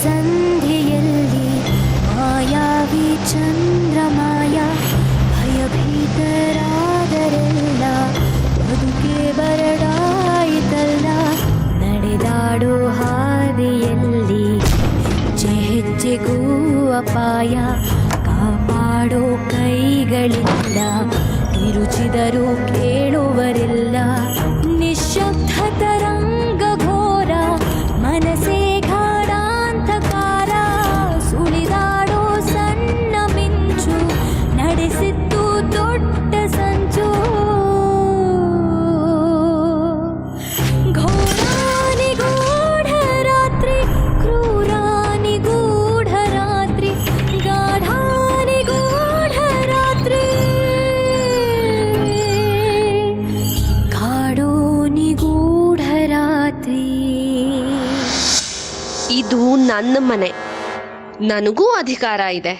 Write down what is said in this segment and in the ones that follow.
ಸಂಧಿಯಲ್ಲಿ ಮಾಯಾವಿ ಚಂದ್ರಮಾಯ ಭಯಭೀತರಾದರೆಲ್ಲ ಬದುಕೆ ಬರಡಾಯಿತಲ್ಲ ನಡೆದಾಡೋ ಹಾದಿಯಲ್ಲಿ ಹೆಜ್ಜೆ ಹೆಜ್ಜೆಗೂ ಅಪಾಯ ಕಾಪಾಡೋ ಕೈಗಳಿಲ್ಲ ತಿರುಚಿದರೂ ಕೇಳುವರಿಲ್ಲ ನಿಶ್ಶಬ್ದ ತರಂಗ ಘೋರ ಮನಸೇ ಗಾಢಾಂಧಕಾರ ಸುಳಿದಾಡೋ ಸಣ್ಣ ಮಿಂಚು ನಡೆಸಿದ್ದು ದೊಡ್ಡ ಸಂಚು ಘೋರಾನಿಗೂಢ ರಾತ್ರಿ ಕ್ರೂರಾನಿಗೂಢ ರಾತ್ರಿ ಗಾಢಾನಿಗೂಢ ರಾತ್ರಿ ಗಾಢೋನಿಗೂಢ ರಾತ್ರಿ. ಇದು ನನ್ನ ಮನೆ, ನನಗೂ ಅಧಿಕಾರ ಇದೆ.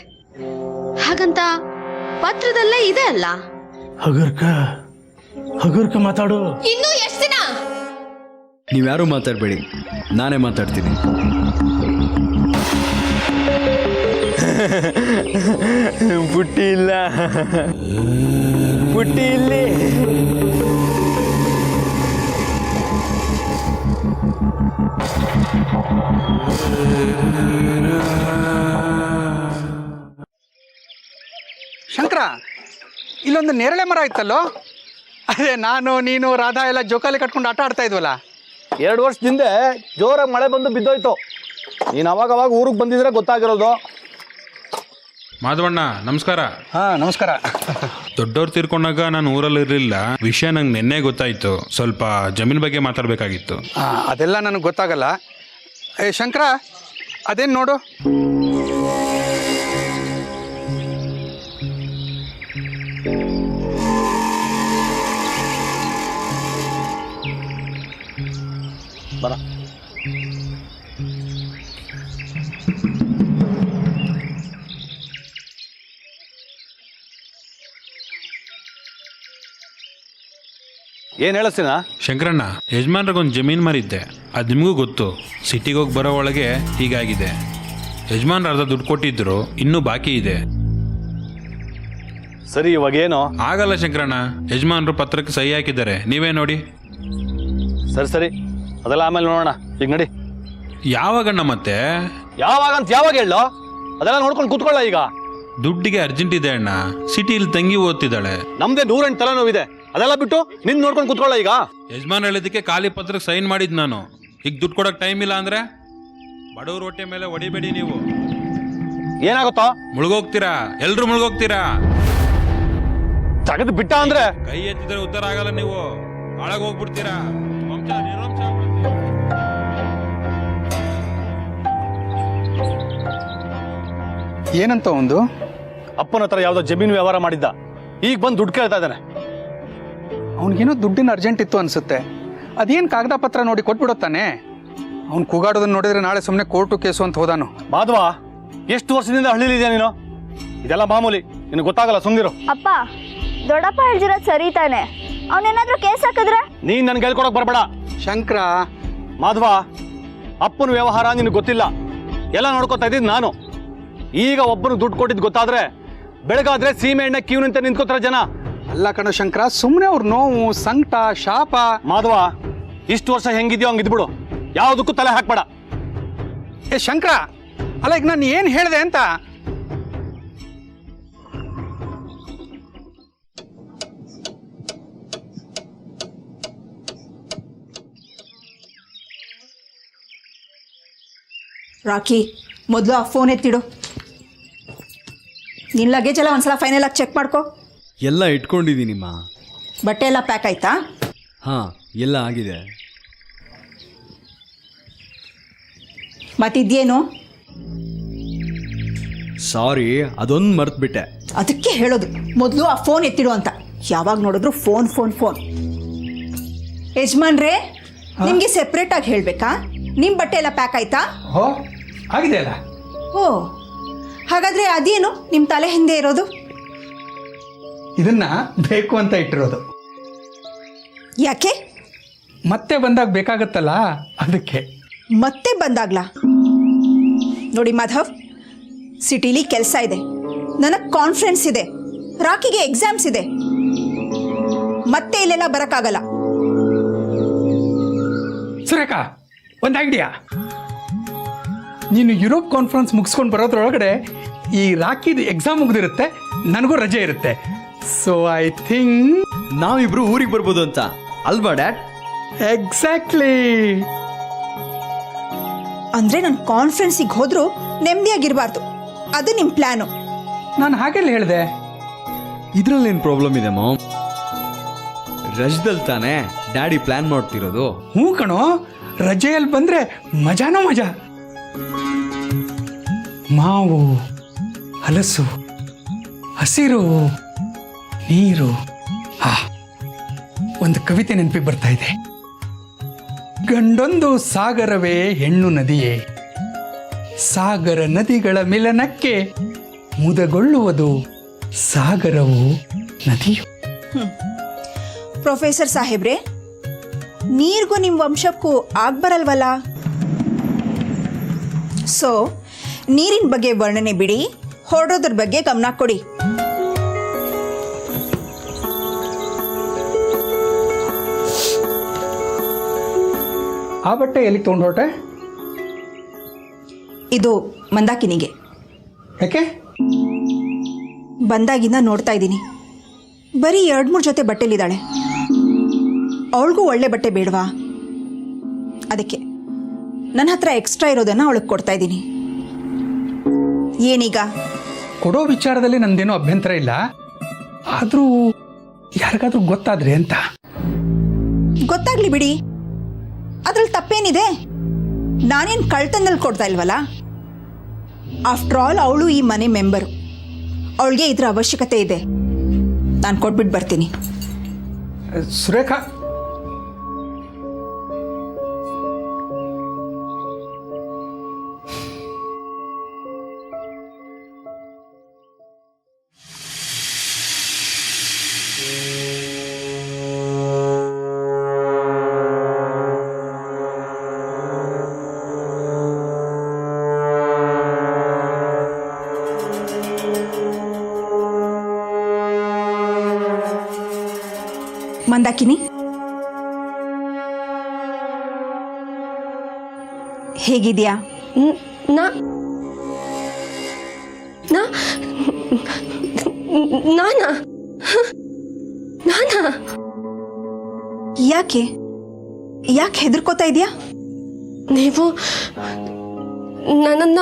ಹಾಗಂತ ಪತ್ರದಲ್ಲೇ ಇದೆ ಅಲ್ಲ. ಹಗರ್ಕ ಮಾತಾಡು. ಇನ್ನು ಎಷ್ಟು ದಿನ? ನೀವ್ಯಾರು ಮಾತಾಡಬೇಡಿ, ನಾನೇ ಮಾತಾಡ್ತೀನಿ. ಪುಟ್ಟಿ ಇಲ್ಲ, ಪುಟ್ಟಿ ಇಲ್ಲಿ. ಶಂಕರ, ಇಲ್ಲೊಂದು ನೇರಳೆ ಮರ ಇತ್ತಲ್ಲೋ? ಅದೇ ನಾನು ನೀನು ರಾಧಾ ಎಲ್ಲ ಜೋಕಾಲಿ ಕಟ್ಕೊಂಡು ಆಟ ಆಡ್ತಾ ಇದ್ವಲ್ಲ. 2 ವರ್ಷದಿಂದ ಜೋರಾಗಿ ಮಳೆ ಬಂದು ಬಿದ್ದೋಯ್ತು. ನೀನು ಅವಾಗ ಊರಿಗೆ ಬಂದಿದ್ರೆ ಗೊತ್ತಾಗಿರೋದು. ಮಾಧವಣ್ಣ ನಮಸ್ಕಾರ. ನಮಸ್ಕಾರ. ದೊಡ್ಡವ್ರು ತೀರ್ಕೊಂಡಾಗ ನಾನು ಊರಲ್ಲಿ ಇರಲಿಲ್ಲ. ವಿಷಯ ನಂಗೆ ನಿನ್ನೆ ಗೊತ್ತಾಯ್ತು. ಸ್ವಲ್ಪ ಜಮೀನ್ ಬಗ್ಗೆ ಮಾತಾಡ್ಬೇಕಾಗಿತ್ತು. ಅದೆಲ್ಲ ನನಗೆ ಗೊತ್ತಾಗಲ್ಲ. ಶಂಕರ, ಅದೇನು ನೋಡು. ಬರ. ಏನು ಹೇಳಿಸ್ತೀನ? ಶಂಕರಣ್ಣ, ಯಜಮಾನ್ರಿಗೊಂದು ಜಮೀನ್ ಮಾರಿದ್ದೆ. ಅದು ನಿಮಗೂ ಗೊತ್ತು. ಸಿಟಿಗೆ ಹೋಗಿ ಬರೋ ಒಳಗೆ ಹೀಗಾಗಿದೆ. ಯಜಮಾನ್ರು ಅರ್ಧ ದುಡ್ಡು ಕೊಟ್ಟಿದ್ರು, ಇನ್ನೂ ಬಾಕಿ ಇದೆ. ಸರಿ, ಇವಾಗೇನು? ಆಗಲ್ಲ ಶಂಕರಣ್ಣ, ಯಜಮಾನ್ರು ಪತ್ರಕ್ಕೆ ಸಹಿ ಹಾಕಿದ್ದಾರೆ, ನೀವೇ ನೋಡಿ. ಸರಿ, ಅದೆಲ್ಲ ಆಮೇಲೆ ನೋಡೋಣ. ಈಗ ನಡಿ. ಯಾವಾಗಣ್ಣ ಮತ್ತೆ? ಯಾವಾಗಂತ ಯಾವಾಗ ಹೇಳೋ? ಅದೆಲ್ಲ ನೋಡ್ಕೊಂಡು ಕೂತ್ಕೊಳ್ಳ. ಈಗ ದುಡ್ಡಿಗೆ ಅರ್ಜೆಂಟ್ ಇದೆ ಅಣ್ಣ. ಸಿಟಿಲಿ ತಂಗಿ ಓದ್ತಿದ್ದಾಳೆ. ನಮ್ದೇ 108 ತಲೆನೋವಿದೆ. ಅದೆಲ್ಲ ಬಿಟ್ಟು ನಿನ್ ನೋಡ್ಕೊಂಡು ಕೂತ್ಕೊಳ್ಳ. ಈಗ ಯಜಮಾನ್ ಹೇಳಿದ್ದಕ್ಕೆ ಖಾಲಿ ಪತ್ರಕ್ಕೆ ಸೈನ್ ಮಾಡಿದ್ ನಾನು. ಈಗ ದುಡ್ಡು ಕೊಡಕ್ ಟೈಮ್ ಇಲ್ಲ ಅಂದ್ರೆ ಬಡವ್ರ ಹೊಟ್ಟೆ ಮೇಲೆ ಹೊಡಿಬೇಡಿ. ನೀವು ಏನಾಗುತ್ತೋ? ಮುಳುಗೋಗ್ತೀರಾ, ಎಲ್ರು ಮುಳುಗೋಗ್ತೀರಾ. ತೆಗೆದು ಬಿಟ್ಟ ಅಂದ್ರೆ ಕೈ ಎತ್ತಿದ್ರೆ ಉದ್ಧಾರ ಆಗಲ್ಲ. ನೀವು ಹಾಳಾಗ್ ಹೋಗ್ಬಿಡ್ತೀರಾ. ವಂಶ ನಿರ್ವಂಶ ಆಗ್ಬಿಡುತ್ತೆ. ಏನಂತ ಒಂದು ಅಪ್ಪನ ಹತ್ರ ಯಾವ್ದೋ ಜಮೀನು ವ್ಯವಹಾರ ಮಾಡಿದ್ದ. ಈಗ ಬಂದು ದುಡ್ಡು ಕೇಳ್ತಾ ಇದ್ದಾನೆ. ಅವನಿಗೇನೋ ದುಡ್ಡಿನ ಅರ್ಜೆಂಟ್ ಇತ್ತು ಅನ್ಸುತ್ತೆ. ಅದೇನು ಕಾಗದ ಪತ್ರ ನೋಡಿ ಕೊಟ್ಬಿಡುತ್ತಾನೆ. ಅವ್ನು ಕೂಗಾಡೋದನ್ನ ನೋಡಿದ್ರೆ ನಾಳೆ ಸುಮ್ಮನೆ ಕೋರ್ಟು ಕೇಸು ಅಂತ ಹೋದಾನು. ಮಾಧವ, ಎಷ್ಟು ವರ್ಷದಿಂದ ಹಳ್ಳಿಲಿದ್ಯಾ ನೀನು? ಇದೆಲ್ಲ ಮಾಮೂಲಿ, ನಿನಗೆ ಗೊತ್ತಾಗಲ್ಲ. ಸುಮ್ನಿರು. ಅಪ್ಪ, ದೊಡ್ಡಪ್ಪ ಹೇಳ್ತಿರೋದು ಸರಿ ತಾನೆ. ಅವನೇನಾದ್ರೂ ಕೇಸ್ ಹಾಕಿದ್ರೆ? ನೀನ್ ನನ್ಗೆ ಹೇಳ್ಕೊಡಕ್ ಬರಬೇಡ. ಶಂಕರ, ಮಾಧವ, ಅಪ್ಪನ ವ್ಯವಹಾರ ನಿನಗೆ ಗೊತ್ತಿಲ್ಲ. ಎಲ್ಲ ನೋಡ್ಕೊತಾ ಇದ್ದಿದ್ದು ನಾನು. ಈಗ ಒಬ್ಬನು ದುಡ್ಡು ಕೊಟ್ಟಿದ್ದು ಗೊತ್ತಾದ್ರೆ ಬೆಳಗಾದ್ರೆ ಸೀಮೆ ಎಣ್ಣೆ ಕ್ಯೂ ನಿಂತ ನಿಂತ್ಕೋತಾರ ಜನ. ಅಲ್ಲ ಕಣ ಶಂಕರ, ಸುಮ್ಮನೆ ಅವ್ರ ನೋವು, ಸಂಕಟ, ಶಾಪ. ಮಾಧವ, ಇಷ್ಟು ವರ್ಷ ಹೆಂಗಿದ್ಯೋ ಹಂಗಿದ್ಬಿಡು. ಯಾವುದಕ್ಕೂ ತಲೆ ಹಾಕ್ಬೇಡ. ಶಂಕರ, ಅಲ್ಲ ಈಗ ನಾನು ಏನು ಹೇಳಿದೆ ಅಂತ? ರಾಕಿ, ಮೊದಲು ಆ ಫೋನ್ ಎತ್ತಿಡು. ನಿನ್ನ ಲಗೇಜ್ ಎಲ್ಲ ಒಂದ್ಸಲ ಫೈನಲ್ ಆಗಿ ಚೆಕ್ ಮಾಡ್ಕೊ. ಎಲ್ಲ ಇಟ್ಕೊಂಡಿದ್ದೀನಿಮ್ಮ. ಬಟ್ಟೆ ಎಲ್ಲ ಪ್ಯಾಕ್ ಆಯ್ತಾ? ಹಾಂ, ಎಲ್ಲ ಆಗಿದೆ. ಮತ್ತಿದ್ಯೇನು? ಸಾರಿ, ಅದೊಂದು ಮರ್ತ್ಬಿಟ್ಟೆ. ಅದಕ್ಕೆ ಹೇಳೋದು ಮೊದಲು ಆ ಫೋನ್ ಎತ್ತಿಡು ಅಂತ. ಯಾವಾಗ ನೋಡಿದ್ರು ಫೋನ್ ಫೋನ್ ಫೋನ್. ಯಜಮಾನ್ರೇ, ನಿಮಗೆ ಸೆಪ್ರೇಟಾಗಿ ಹೇಳಬೇಕಾ? ನಿಮ್ಮ ಬಟ್ಟೆ ಎಲ್ಲ ಪ್ಯಾಕ್ ಆಯ್ತಾ? ಆಗಿದೆ ಅಲ್ಲ. ಓ, ಹಾಗಾದರೆ ಅದೇನು ನಿಮ್ಮ ತಲೆ ಹಿಂದೆ ಇರೋದು? ಇದನ್ನ ಬೇಕು ಅಂತ ಇಟ್ಟಿರೋದು. ಯಾಕೆ? ಮತ್ತೆ ಬಂದಾಗ ಬೇಕಾಗತ್ತಲ್ಲ, ಅದಕ್ಕೆ. ಮತ್ತೆ ಬಂದಾಗ್ಲಾ? ನೋಡಿ ಮಾಧವ್, ಸಿಟಿಲಿ ಕೆಲಸ ಇದೆ, ನನಗೆ ಕಾನ್ಫರೆನ್ಸ್ ಇದೆ, ರಾಕಿಗೆ ಎಕ್ಸಾಮ್ಸ್ ಇದೆ, ಮತ್ತೆ ಇಲ್ಲೆಲ್ಲ ಬರೋಕ್ಕಾಗಲ್ಲ. ಸುರೇಖಾ, ಒಂದು ಐಡಿಯಾ. ನೀನು ಯುರೋಪ್ ಕಾನ್ಫರೆನ್ಸ್ ಮುಗಿಸ್ಕೊಂಡು ಬರೋದ್ರೊಳಗಡೆ ಈ ರಾಕಿದು ಎಕ್ಸಾಮ್ ಮುಗಿದಿರುತ್ತೆ, ನನಗೂ ರಜೆ ಇರುತ್ತೆ. ಸೊ ಐ ಥಿಂಕ್ ನಾವಿಬ್ರು ಊರಿಗೆ ಬರ್ಬೋದು ಅಂತ ಅಲ್ವಾ ಡ್ಯಾಡ್? ಎಕ್ಸಾಕ್ಟ್ಲಿ. ಅಂದರೆ ನಾನು ಕಾನ್ಫರೆನ್ಸಿಗೆ ಹೋದರೂ ನೆಮ್ಮದಿಯಾಗಿರಬಾರ್ದು, ಅದು ನಿಮ್ಮ ಪ್ಲ್ಯಾನು. ನಾನು ಹಾಗೆಲ್ಲ ಹೇಳಿದೆ. ಇದ್ರಲ್ಲೇನು ಪ್ರಾಬ್ಲಮ್ ಇದೆ ಮಾಮ್? ರಜದಲ್ಲಿ ತಾನೇ ಡ್ಯಾಡಿ ಪ್ಲಾನ್ ಮಾಡ್ತಿರೋದು. ಹ್ಞೂ ಕಣೋ, ರಜೆಯಲ್ಲಿ ಬಂದರೆ ಮಜಾನೋ ಮಜಾ. ಮಾವು, ಹಲಸು, ಹಸಿರು, ನೀರು. ಒಂದು ಕವಿತೆ ನೆನಪಿಗೆ ಬರ್ತಾ ಇದೆ. ಗಂಡೊಂದು ಸಾಗರವೇ ಹೆಣ್ಣು ನದಿಯೇ, ಸಾಗರ ನದಿಗಳ ಮಿಲನಕ್ಕೆ ಮುದಗೊಳ್ಳುವುದು ಸಾಗರವು ನದಿಯು. ಪ್ರೊಫೆಸರ್ ಸಾಹೇಬ್ರೆ, ನೀರಿಗೂ ನಿಮ್ಮ ವಂಶಕ್ಕೂ ಆಗ್ಬರಲ್ವಲ್ಲ? ಸೊ ನೀರಿನ ಬಗ್ಗೆ ವರ್ಣನೆ ಬಿಡಿ, ಹೊರಡೋದ್ರ ಬಗ್ಗೆ ಗಮನ ಕೊಡಿ. ಆ ಬಟ್ಟೆ ಎಲ್ಲಿಗೆ ತೊಗೊಂಡು ಹೊರಟೆ? ಇದು ಮಂದಾಕಿನಿಗೆ. ಯಾಕೆ? ಬಂದಾಗಿಂದ ನೋಡ್ತಾ ಇದ್ದೀನಿ, ಬರೀ 2-3 ಜೊತೆ ಬಟ್ಟೆಲಿದ್ದಾಳೆ. ಅವಳಿಗೂ ಒಳ್ಳೆ ಬಟ್ಟೆ ಬೇಡವಾ? ಅದಕ್ಕೆ ನನ್ನ ಹತ್ರ ಎಕ್ಸ್ಟ್ರಾ ಇರೋದನ್ನು ಅವಳಿಗೆ ಕೊಡ್ತಾ ಇದ್ದೀನಿ. ಏನೀಗ? ಕೊಡೋ ವಿಚಾರದಲ್ಲಿ ನಂದೇನೂ ಅಭ್ಯಂತರ ಇಲ್ಲ, ಆದರೂ ಯಾರಿಗಾದ್ರೂ ಗೊತ್ತಾದ್ರೆ ಅಂತ. ಗೊತ್ತಾಗ್ಲಿ ಬಿಡಿ, ಅದ್ರಲ್ಲಿ ತಪ್ಪೇನಿದೆ? ನಾನೇನು ಕಳ್ತನದಲ್ಲಿ ಕೊಡ್ತಾ ಇಲ್ವಲ್ಲ. ಆಫ್ಟರ್ ಆಲ್ ಅವಳು ಈ ಮನೆ ಮೆಂಬರು, ಅವಳಿಗೆ ಇದರ ಅವಶ್ಯಕತೆ ಇದೆ. ನಾನು ಕೊಟ್ಬಿಟ್ಟು ಬರ್ತೀನಿ. ಸುರೇಖಾ, ಮಂದಾಕಿನಿ, ಹೇಗಿದ್ಯಾ? ನಾ ನಾ ನಾನಾ ನಾನಾ ಯಾಕೆ ಹೆದರ್ಕೋತಾ ಇದೆಯಾ? ನೀವು ನನ್ನನ್ನ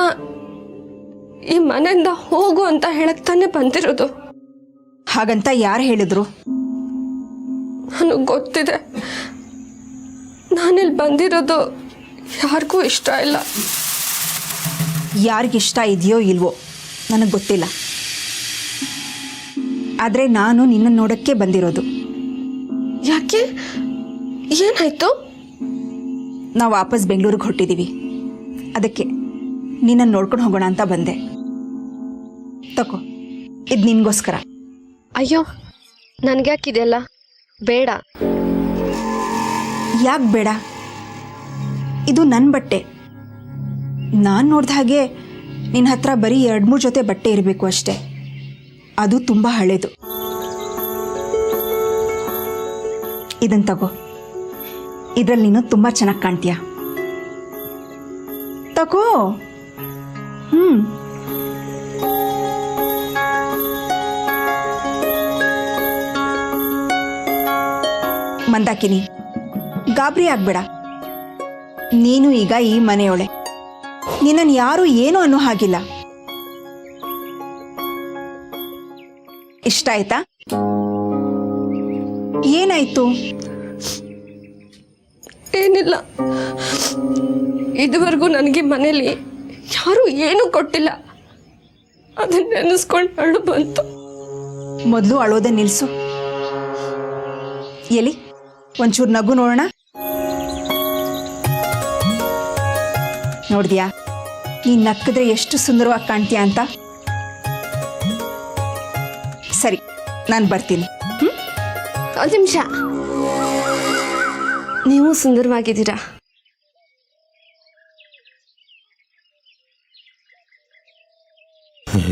ಈ ಮನೆಯಿಂದ ಹೋಗು ಅಂತ ಹೇಳಕ್ ತಾನೇ ಬಂದಿರೋದು. ಹಾಗಂತ ಯಾರು ಹೇಳಿದ್ರು? ನನಗೆ ಗೊತ್ತಿದೆ, ನಾನಿಲ್ಲಿ ಬಂದಿರೋದು ಯಾರಿಗೂ ಇಷ್ಟ ಇಲ್ಲ. ಯಾರಿಗಿಷ್ಟ ಇದೆಯೋ ಇಲ್ವೋ ನನಗೆ ಗೊತ್ತಿಲ್ಲ, ಆದರೆ ನಾನು ನಿನ್ನನ್ನು ನೋಡೋಕ್ಕೆ ಬಂದಿರೋದು. ಯಾಕೆ? ಏನಾಯ್ತು? ನಾವು ವಾಪಸ್ ಬೆಂಗಳೂರಿಗೆ ಹೊರಟಿದ್ದೀವಿ, ಅದಕ್ಕೆ ನಿನ್ನನ್ನು ನೋಡ್ಕೊಂಡು ಹೋಗೋಣ ಅಂತ ಬಂದೆ. ತಗೋ, ಇದು ನಿನಗೋಸ್ಕರ. ಅಯ್ಯೋ, ನನಗ್ಯಾಕಿದೆಲ್ಲ ಬೇಡ. ಯಾಕೆ ಬೇಡ? ಇದು ನನ್ನ ಬಟ್ಟೆ. ನಾನು ನೋಡಿದ ಹಾಗೆ ನಿನ್ನ ಹತ್ರ ಬರೀ 2-3 ಜೊತೆ ಬಟ್ಟೆ ಇರಬೇಕು ಅಷ್ಟೇ, ಅದು ತುಂಬ ಹಳೇದು. ಇದನ್ನು ತಗೋ, ಇದರಲ್ಲಿ ನೀನು ತುಂಬ ಚೆನ್ನಾಗಿ ಕಾಣ್ತೀಯ. ತಗೋ. ಮಂದಾಕಿನಿ, ಗಾಬರಿ ಆಗ್ಬೇಡ. ನೀನು ಈಗ ಈ ಮನೆಯೊಳೆ, ನಿನ್ನನ್ನು ಯಾರು ಏನೂ ಅನ್ನೋ ಹಾಗಿಲ್ಲ. ಇಷ್ಟ ಆಯ್ತಾ? ಏನಾಯ್ತು? ಏನಿಲ್ಲ, ಇದುವರೆಗೂ ನನಗೆ ಮನೇಲಿ ಯಾರೂ ಏನೂ ಕೊಟ್ಟಿಲ್ಲ, ಅದನ್ನ ನೆನೆಸ್ಕೊಂಡು ಅಳು ಬಂತು. ಮೊದಲು ಅಳೋದನ್ನ ನಿಲ್ಲಿಸು. ಎಲ್ಲಿ ಒಂಚೂರು ನಗು ನೋಡೋಣ. ನೋಡಿದ್ಯಾ ನೀನು ನಕ್ಕಿದ್ರೆ ಎಷ್ಟು ಸುಂದರವಾಗಿ ಕಾಣ್ತೀಯ ಅಂತ? ಸರಿ, ನಾನು ಬರ್ತೀನಿ. ಒಂದು ನಿಮಿಷ, ನೀವು ಸುಂದರವಾಗಿದ್ದೀರಾ. ಅಕ್ಕರ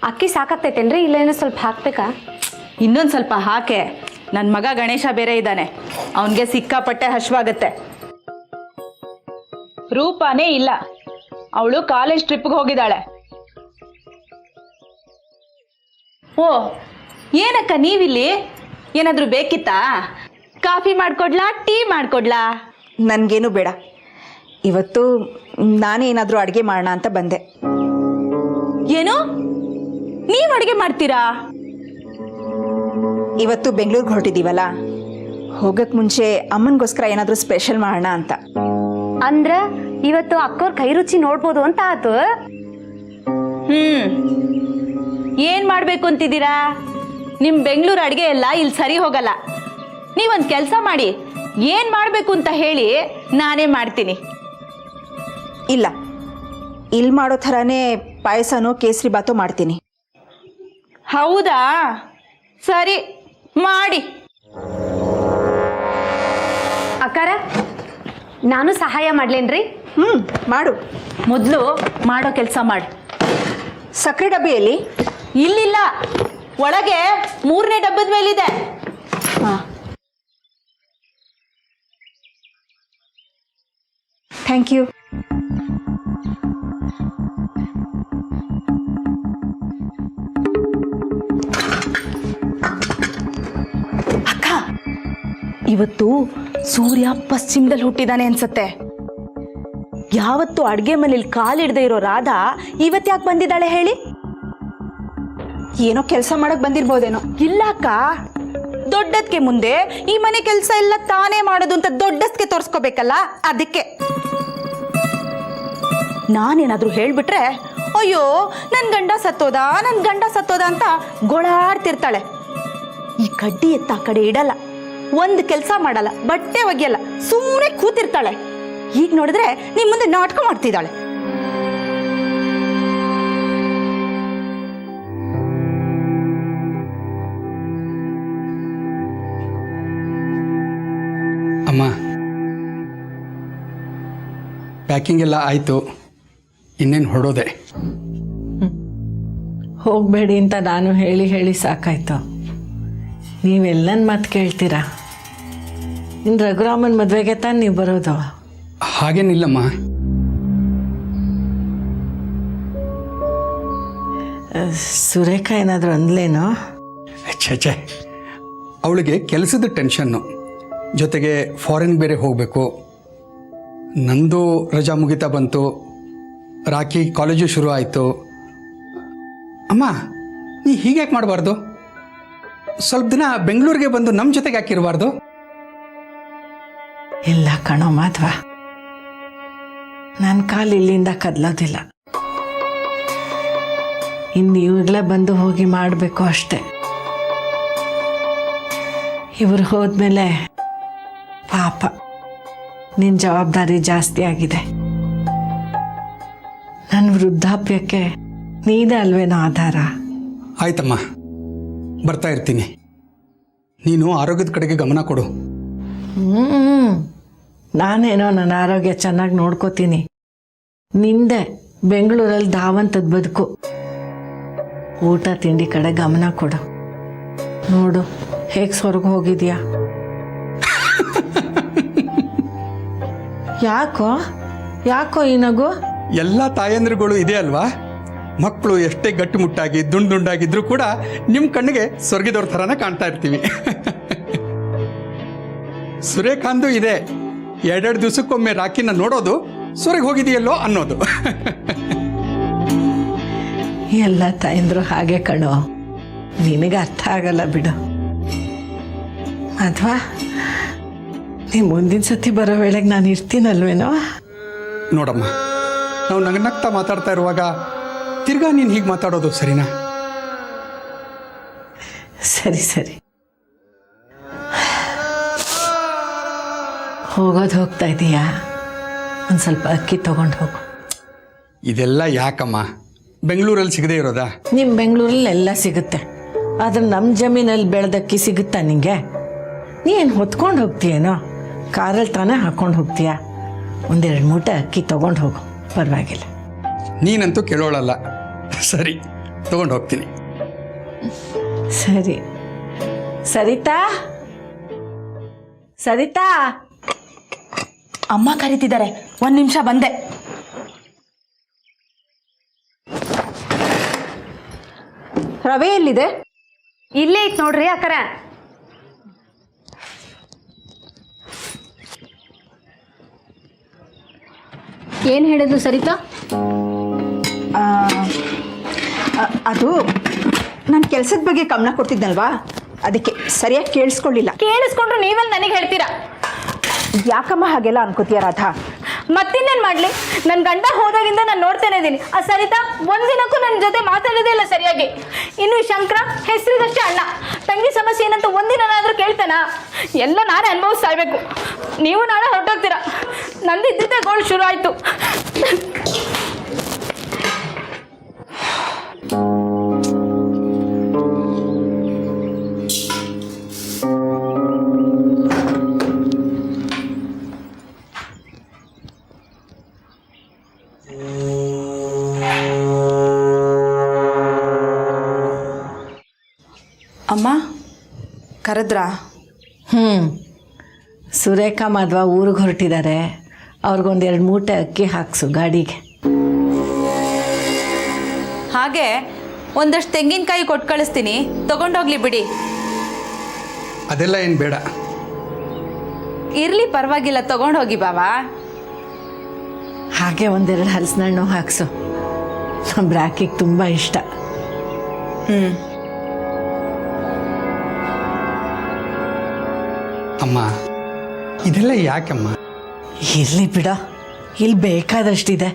ಅಕ್ಕಿ ಸಾಕಾಗ್ತೈತೇನ್ರಿ ಇಲ್ಲ ಏನೋ ಸ್ವಲ್ಪ ಹಾಕ್ಬೇಕಾ? ಇನ್ನೊಂದು ಸ್ವಲ್ಪ ಹಾಕೆ. ನನ್ನ ಮಗ ಗಣೇಶ ಬೇರೆ ಇದ್ದಾನೆ, ಅವನಿಗೆ ಸಿಕ್ಕಾಪಟ್ಟೆ ಹಶ್ವಾಗತ್ತೆ. ರೂಪಾನೇ ಇಲ್ಲ, ಅವಳು ಕಾಲೇಜ್ ಟ್ರಿಪ್ಗೆ ಹೋಗಿದ್ದಾಳೆ. ಓ ಏನಕ್ಕ ನೀವಿಲ್ಲಿ? ಏನಾದರೂ ಬೇಕಿತ್ತಾ? ಕಾಫಿ ಮಾಡ್ಕೊಡ್ಲಾ, ಟೀ ಮಾಡ್ಕೊಡ್ಲಾ? ನನಗೇನು ಬೇಡ, ಇವತ್ತು ನಾನೇ ಏನಾದರೂ ಅಡುಗೆ ಮಾಡೋಣ ಅಂತ ಬಂದೆ. ಏನು, ನೀವು ಅಡುಗೆ ಮಾಡ್ತೀರಾ? ಇವತ್ತು ಬೆಂಗಳೂರಿಗೆ ಹೊರಟಿದ್ದೀವಲ್ಲ, ಹೋಗಕ್ಕೆ ಮುಂಚೆ ಅಮ್ಮನಿಗೋಸ್ಕರ ಏನಾದರೂ ಸ್ಪೆಷಲ್ ಮಾಡೋಣ ಅಂತ. ಅಂದ್ರ ಇವತ್ತು ಅಕ್ಕೋರ್ ಕೈ ರುಚಿ ನೋಡ್ಬೋದು ಅಂತ ಆತು. ಏನು ಮಾಡಬೇಕು ಅಂತಿದ್ದೀರಾ? ನಿಮ್ಮ ಬೆಂಗಳೂರು ಅಡುಗೆ ಎಲ್ಲ ಇಲ್ಲಿ ಸರಿ ಹೋಗಲ್ಲ. ನೀವೊಂದು ಕೆಲಸ ಮಾಡಿ, ಏನು ಮಾಡಬೇಕು ಅಂತ ಹೇಳಿ ನಾನೇ ಮಾಡ್ತೀನಿ. ಇಲ್ಲ, ಇಲ್ಲಿ ಮಾಡೋ ಥರನೇ ಪಾಯಸನೋ ಕೇಸರಿ ಬಾತೋ ಮಾಡ್ತೀನಿ. ಹೌದಾ, ಸರಿ ಮಾಡಿ. ಅಕ್ಕಾರ ನಾನು ಸಹಾಯ ಮಾಡ್ಲೇನ್ರಿ? ಮಾಡು. ಮೊದಲು ಮಾಡೋ ಕೆಲಸ ಮಾಡು. ಸಕ್ಕರೆ ಡಬ್ಬಿಯಲ್ಲಿ ಇಲ್ಲಿಲ್ಲ, ಒಳಗೆ 3ನೇ ಡಬ್ಬದ ಮೇಲಿದೆ. ಹಾಂ, ಥ್ಯಾಂಕ್ ಯು. ಅಕ್ಕ, ಇವತ್ತು ಸೂರ್ಯ ಪಶ್ಚಿಮದಲ್ಲಿ ಹುಟ್ಟಿದಾನೆ ಅನ್ಸತ್ತೆ. ಯಾವತ್ತು ಅಡ್ಗೆ ಮನೇಲಿ ಕಾಲಿಡದೆ ಇರೋ ರಾಧಾ ಇವತ್ತು ಯಾಕೆ ಬಂದಿದ್ದಾಳೆ ಹೇಳಿ? ಏನೋ ಕೆಲಸ ಮಾಡಕ್ ಬಂದಿರ್ಬೋದೇನೋ. ಇಲ್ಲ ಅಕ್ಕ, ದೊಡ್ಡದ್ಕೆ ಮುಂದೆ ಈ ಮನೆ ಕೆಲಸ ಎಲ್ಲ ತಾನೇ ಮಾಡೋದು ಅಂತ ದೊಡ್ಡದ್ಕೆ ತೋರಿಸ್ಕೋಬೇಕಲ್ಲ, ಅದಕ್ಕೆ. ನಾನೇನಾದ್ರೂ ಹೇಳ್ಬಿಟ್ರೆ ಅಯ್ಯೋ ನನ್ ಗಂಡ ಸತ್ತೋದ ಅಂತ ಗೊಳಾಡ್ತಿರ್ತಾಳೆ. ಈ ಕಡ್ಡಿ ಎತ್ತ ಆ ಕಡೆ ಇಡಲ್ಲ, ಒಂದು ಕೆಲಸ ಮಾಡಲ್ಲ, ಬಟ್ಟೆ ಒಗೆಯಲ್ಲ, ಸುಮ್ಮನೆ ಕೂತಿರ್ತಾಳೆ. ಈಗ ನೋಡಿದ್ರೆ ನಿಮ್ ಮುಂದೆ ನಾಟಕ ಮಾಡ್ತಿದ್ದಾಳೆ. ಅಮ್ಮ, ಪ್ಯಾಕಿಂಗ್ ಎಲ್ಲ ಆಯಿತು, ಇನ್ನೇನು ಹೊಡೋದೆ. ಹೋಗಬೇಡಿ ಅಂತ ನಾನು ಹೇಳಿ ಸಾಕಾಯ್ತು. ನೀವೆಲ್ಲನ ಮಾತು ಕೇಳ್ತೀರಾ? ಇನ್ನು ರಘುರಾಮನ ಮದುವೆಗೆ ತಾನು ನೀವು ಬರೋದು? ಹಾಗೇನಿಲ್ಲಮ್ಮ. ಸುರೇಖ ಏನಾದರೂ ಅಂದ್ಲೇನೋ? ಛೇ, ಅವಳಿಗೆ ಕೆಲಸದ ಟೆನ್ಷನ್ನು, ಜೊತೆಗೆ ಫಾರಿನ್ ಬೇರೆ ಹೋಗಬೇಕು. ನಂದು ರಜಾ ಮುಗಿತಾ ಬಂತು, ರಾಖಿ ಕಾಲೇಜು ಶುರು ಆಯಿತು. ಅಮ್ಮ, ನೀ ಹೀಗ್ಯಾಕೆ ಮಾಡಬಾರ್ದು? ಸ್ವಲ್ಪ ದಿನ ಬೆಂಗಳೂರಿಗೆ ಬಂದು ನಮ್ಮ ಜೊತೆಗೆ ಹಾಕಿರಬಾರ್ದು? ಇಲ್ಲ ಕಣೋ ಮಾಧವ, ನನ್ನ ಕಾಲು ಇಲ್ಲಿಂದ ಕದಲೋದಿಲ್ಲ. ಇನ್ನು ಇವಾಗಲೇ ಬಂದು ಹೋಗಿ ಮಾಡಬೇಕು ಅಷ್ಟೆ. ಇವರು ಹೋದ್ಮೇಲೆ ಪಾಪ ನಿನ್ನ ಜವಾಬ್ದಾರಿ ಜಾಸ್ತಿ ಆಗಿದೆ. ನನ್ನ ವೃದ್ಧಾಪ್ಯಕ್ಕೆ ನೀನೇ ಅಲ್ವೇನೋ ಆಧಾರ. ಆಯ್ತಮ್ಮ, ಬರ್ತಾ ಇರ್ತೀನಿ. ನೀನು ಆರೋಗ್ಯದ ಕಡೆಗೆ ಗಮನ ಕೊಡು. ನಾನೇನೋ ನನ್ನ ಆರೋಗ್ಯ ಚೆನ್ನಾಗಿ ನೋಡ್ಕೋತೀನಿ. ನಿಂದೆ ಬೆಂಗಳೂರಲ್ಲಿ ಧಾವಂತದ ಬದುಕು. ಊಟ ತಿಂಡಿ ಕಡೆ ಗಮನ ಕೊಡು. ನೋಡು ಹೇಗೆ ಹೊರಗೆ ಹೋಗಿದ್ಯಾ. ಯಾಕೋ ಈ ನಗು? ಎಲ್ಲ ತಾಯಂದ್ರುಗಳು ಇದೆ ಅಲ್ವಾ? ಮಕ್ಕಳು ಎಷ್ಟೇ ಗಟ್ಟಿಮುಟ್ಟಾಗಿ ದುಂಡಾಗಿದ್ರು ಕೂಡ ನಿಮ್ಮ ಕಣ್ಣಿಗೆ ಸ್ವರ್ಗದವ್ರ ಥರನೇ ಕಾಣ್ತಾ ಇರ್ತೀವಿ. ಸುರೇಖಾಂದು ಇದೆ, 2 ದಿವಸಕ್ಕೊಮ್ಮೆ ರಾಖಿನ ನೋಡೋದು, ಸ್ವರ್ಗ ಹೋಗಿದೆಯಲ್ಲೋ ಅನ್ನೋದು. ಎಲ್ಲ ತಾಯಂದ್ರು ಹಾಗೆ ಕಣೋ, ನಿನಗೆ ಅರ್ಥ ಆಗಲ್ಲ ಬಿಡು. ಅಥವಾ ನೀ ಮುಂದಿನ ಸತಿ ಬರೋ ವೇಳೆಗೆ ನಾನು ಇರ್ತೀನಲ್ವೇನೋ? ನೋಡಮ್ಮ, ನಾವು ನಗ್ನಗ್ತಾ ಮಾತಾಡ್ತಾ ಇರುವಾಗ ತಿರ್ಗಾ ನೀನು ಹೀಗೆ ಮಾತಾಡೋದು ಸರಿನಾ? ಸರಿ ಹೋಗ್ತಾ ಇದೀಯಾ? ಒಂದು ಸ್ವಲ್ಪ ಅಕ್ಕಿ ತಗೊಂಡು ಹೋಗು. ಇದೆಲ್ಲ ಯಾಕಮ್ಮ? ಬೆಂಗಳೂರಲ್ಲಿ ಸಿಗದೆ ಇರೋದಾ? ನಿಮ್ಮ ಬೆಂಗಳೂರಲ್ಲಿ ಎಲ್ಲ ಸಿಗುತ್ತೆ, ಆದ್ರೆ ನಮ್ಮ ಜಮೀನಲ್ಲಿ ಬೆಳೆದಕ್ಕಿ ಸಿಗುತ್ತಾ ನಿಂಗೆ? ನೀನು ಹೊತ್ಕೊಂಡು ಹೋಗ್ತೀಯೇನೋ, ಕಾರಲ್ಲಿ ತಾನೇ ಹಾಕ್ಕೊಂಡು ಹೋಗ್ತೀಯ. 1-2 ಮೂಟೆ ಅಕ್ಕಿ ತೊಗೊಂಡು ಹೋಗು, ಪರವಾಗಿಲ್ಲ. ನೀನಂತೂ ಕೇಳೋಳಲ್ಲ. ಸರಿ, ತೊಗೊಂಡು ಹೋಗ್ತೀನಿ. ಸರಿ. ಸರಿತಾ, ಸರಿತಾ, ಅಮ್ಮ ಕರೀತಿದ್ದಾರೆ, 1 ನಿಮಿಷ ಬಂದೆ. ರವೆ ಎಲ್ಲಿದೆ? ಇಲ್ಲೇ ಐತ್ ನೋಡ್ರಿ ಅಕ್ಕರ. ಏನ್ ಹೇಳಿದ್ರು ಸರಿತಾ? ಅದು ನಾನು ಕೆಲಸದ ಬಗ್ಗೆ ಗಮನ ಕೊಡ್ತಿದ್ನಲ್ವಾ, ಅದಕ್ಕೆ ಸರಿಯಾಗಿ ಕೇಳಿಸ್ಕೊಳ್ಳಿಲ್ಲ. ಕೇಳಿಸ್ಕೊಂಡ್ರು ನೀವೆಲ್ಲ ನನಗೆ ಹೇಳ್ತೀರಾ? ಯಾಕಮ್ಮ ಹಾಗೆಲ್ಲ ಅನ್ಕೋತೀಯ ರಾಧಾ? ಮತ್ತಿನ್ನೇನು ಮಾಡಲಿ, ನನ್ನ ಗಂಡ ಹೋದಾಗಿಂದ ನಾನು ನೋಡ್ತಾನೆ ಇದ್ದೀನಿ. ಆ ಸರಿತಾ ಒಂದಿನಕ್ಕೂ ನನ್ನ ಜೊತೆ ಮಾತಾಡೋದೇ ಇಲ್ಲ ಸರಿಯಾಗಿ. ಇನ್ನು ಶಂಕರ ಹೆಸರಿಗಷ್ಟೇ ಅಣ್ಣ, ತಂಗಿ ಸಮಸ್ಯೆ ಏನಂತ ಒಂದಿನಾದ್ರೂ ಕೇಳ್ತಾನ? ಎಲ್ಲ ನಾನೇ ಅನುಭವಿಸ್ತಾ ಇರಬೇಕು. ನೀವು ನಾಳೆ ಹೊರಟೋಗ್ತೀರಾ, ನಂದು ಇದ್ದಿದ್ದೇ ಗೋಳು ಶುರು ಆಯಿತು. ಅಮ್ಮ ಕರೆದ್ರಾ? ಸುರೇಖಾ ಮಾಧವ ಊರಿಗೆ ಹೊರಟಿದ್ದಾರೆ, ಅವ್ರಿಗೊಂದು 2 ಮೂಟೆ ಅಕ್ಕಿ ಹಾಕ್ಸು ಗಾಡಿಗೆ. ಹಾಗೆ ಒಂದಷ್ಟು ತೆಂಗಿನಕಾಯಿ ಕೊಟ್ಟು ಕಳಿಸ್ತೀನಿ, ತಗೊಂಡೋಗ್ಲಿ ಬಿಡಿ. ಅದೆಲ್ಲ ಏನು ಬೇಡ. ಇರಲಿ ಪರವಾಗಿಲ್ಲ, ತಗೊಂಡೋಗಿ ಬಾವಾ. ಹಾಗೆ 1-2 ಹಲಸಿನ ಹಣ್ಣು ಹಾಕ್ಸು, ನಮ್ಮ ಬ್ರಾಕಿಗೆ ತುಂಬ ಇಷ್ಟ. ಅಮ್ಮ, ಇದೆಲ್ಲ ಯಾಕಮ್ಮ? ಇರಲಿ ಬಿಡ, ಇಲ್ಲಿ ಬೇಕಾದಷ್ಟಿದೆ.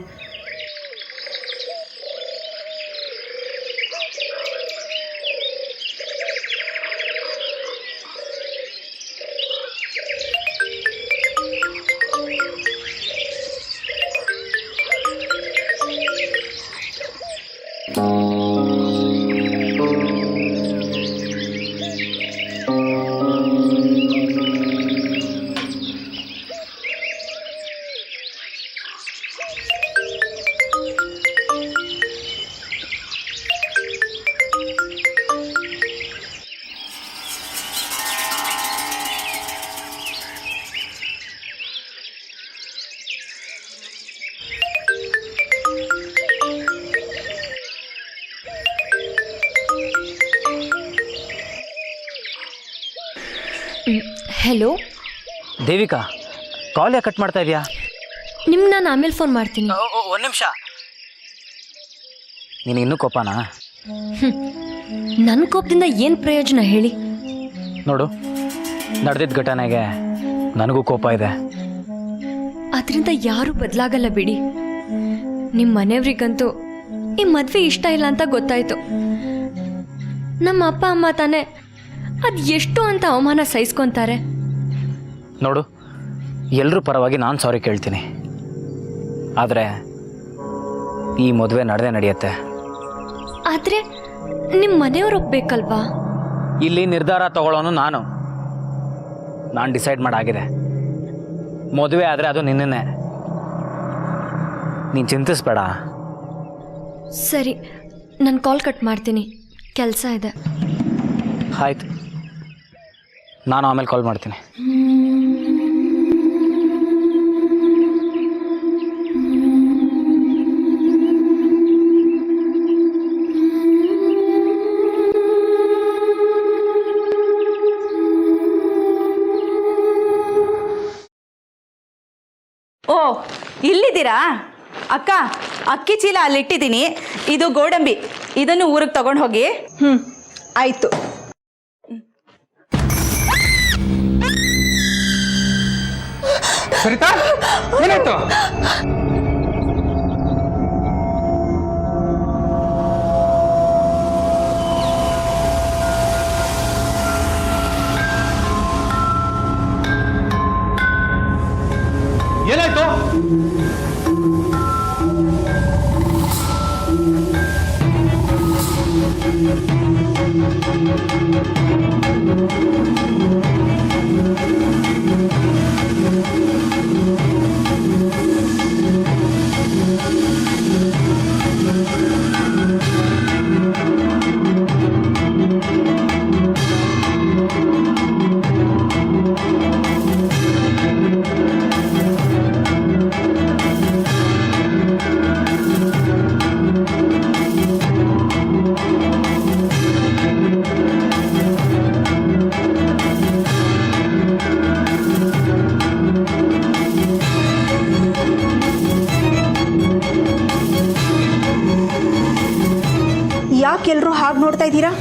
ಹೆಲೋ ದೇವಿಕಾ, ಕಾಲ್ ಯಾಕೆ ಕಟ್ ಮಾಡ್ತಾ ಇದೆಯಾ? ನಿಮ್ಗೆ ನಾನು ಆಮೇಲೆ ಫೋನ್ ಮಾಡ್ತೀನಿ. 1 ನಿಮಿಷ. ನೀನು ಇನ್ನೂ ಕೋಪನಾ? ನನ್ನ ಕೋಪದಿಂದ ಏನು ಪ್ರಯೋಜನ ಹೇಳಿ? ನೋಡು, ನಡೆದಿದ್ದ ಘಟನೆಗೆ ನನಗೂ ಕೋಪ ಇದೆ. ಅದರಿಂದ ಯಾರೂ ಬದಲಾಗಲ್ಲ ಬಿಡಿ. ನಿಮ್ಮ ಮನೆಯವ್ರಿಗಂತೂ ಈ ಮದುವೆ ಇಷ್ಟ ಇಲ್ಲ ಅಂತ ಗೊತ್ತಾಯ್ತು. ನಮ್ಮ ಅಪ್ಪ ಅಮ್ಮ ತಾನೇ ಅದು ಎಷ್ಟು ಅಂತ ಅವಮಾನ ಸಹಿಸ್ಕೊತಾರೆ. ನೋಡು, ಎಲ್ಲರೂ ಪರವಾಗಿ ನಾನು ಸಾರಿ ಕೇಳ್ತೀನಿ, ಆದರೆ ಈ ಮದುವೆ ನಡೆಯುತ್ತೆ. ಆದರೆ ನಿಮ್ಮ ಮನೆಯವ್ರು ಒಪ್ಬೇಕಲ್ವಾ? ಇಲ್ಲಿ ನಿರ್ಧಾರ ತಗೊಳ್ಳೋನು ನಾನು ಡಿಸೈಡ್ ಮಾಡಾಗಿದೆ. ಮದುವೆ ಆದರೆ ಅದು ನಿನ್ನೇ, ನೀನು ಚಿಂತಿಸ್ಬೇಡ. ಸರಿ, ನಾನು ಕಾಲ್ ಕಟ್ ಮಾಡ್ತೀನಿ, ಕೆಲಸ ಇದೆ. ಆಯ್ತು, ನಾನು ಆಮೇಲೆ ಕಾಲ್ ಮಾಡ್ತೀನಿ. ಓ, ಇಲ್ಲಿದ್ದೀರಾ? ಅಕ್ಕ, ಅಕ್ಕಿ ಚೀಲ ಅಲ್ಲಿಟ್ಟಿದ್ದೀನಿ, ಇದು ಗೋಡಂಬಿ, ಇದನ್ನು ಊರಿಗೆ ತಗೊಂಡು ಹೋಗಿ. ಆಯಿತು. ಸರಿತಾ, ಏನಾಯ್ತು? ಏನಾಯ್ತು? ಯಾಕೆಲ್ಲರೂ ಹಾಗೆ ನೋಡ್ತಾ ಇದ್ದೀರಾ?